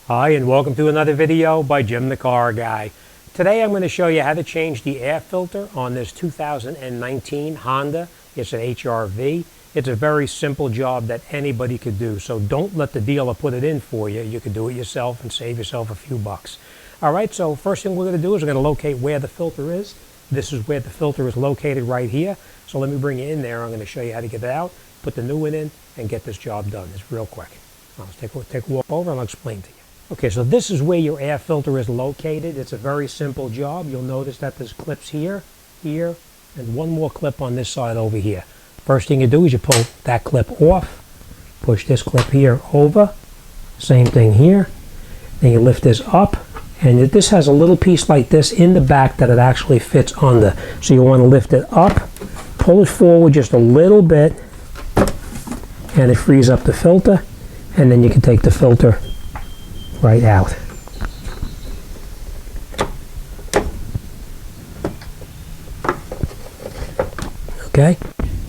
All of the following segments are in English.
Hi, and welcome to another video by Jim the Car Guy. Today I'm going to show you how to change the air filter on this 2019 Honda. It's an HRV. It's a very simple job that anybody could do, so don't let the dealer put it in for you. You can do it yourself and save yourself a few bucks. Alright, so first thing we're going to do is we're going to locate where the filter is. This is where the filter is located right here. So let me bring it in there. I'm going to show you how to get it out, put the new one in, and get this job done. It's real quick. I'll take a walk over and I'll explain to you. Okay, so this is where your air filter is located. It's a very simple job. You'll notice that there's clips here, here, and one more clip on this side over here. First thing you do is you pull that clip off, push this clip here over, same thing here. Then you lift this up, and this has a little piece like this in the back that it actually fits under. So you want to lift it up, pull it forward just a little bit, and it frees up the filter, and then you can take the filter right out. Okay,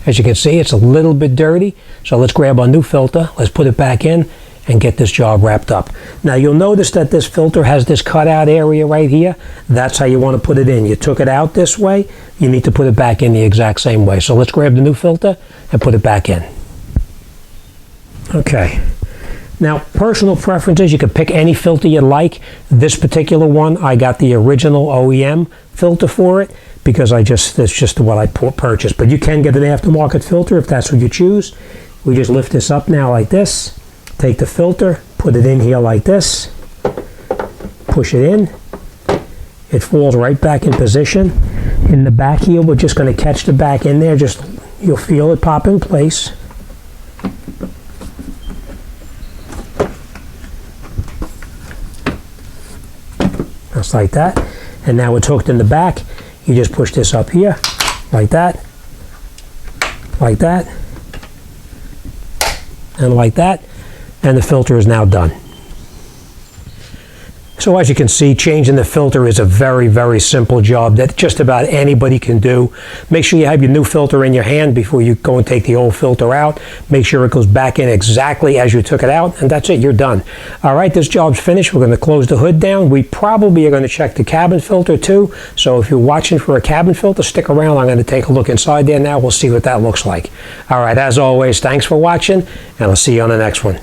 as you can see, it's a little bit dirty, so let's grab our new filter, let's put it back in and get this job wrapped up. Now you'll notice that this filter has this cutout area right here. That's how you want to put it in. You took it out this way, you need to put it back in the exact same way. So let's grab the new filter and put it back in. Okay. Now, personal preferences, you can pick any filter you like. This particular one, I got the original OEM filter for it because it's just what I purchased. But you can get an aftermarket filter if that's what you choose. We just lift this up now like this, take the filter, put it in here like this, push it in. It falls right back in position. In the back here, we're just going to catch the back in there. You'll feel it pop in place. Just like that, and now it's hooked in the back. You just push this up here like that, and like that, and the filter is now done. So as you can see, changing the filter is a very, very simple job that just about anybody can do. Make sure you have your new filter in your hand before you go and take the old filter out. Make sure it goes back in exactly as you took it out, and that's it, you're done. All right, this job's finished. We're going to close the hood down. We probably are going to check the cabin filter too. So if you're watching for a cabin filter, stick around. I'm going to take a look inside there now. We'll see what that looks like. All right, as always, thanks for watching, and I'll see you on the next one.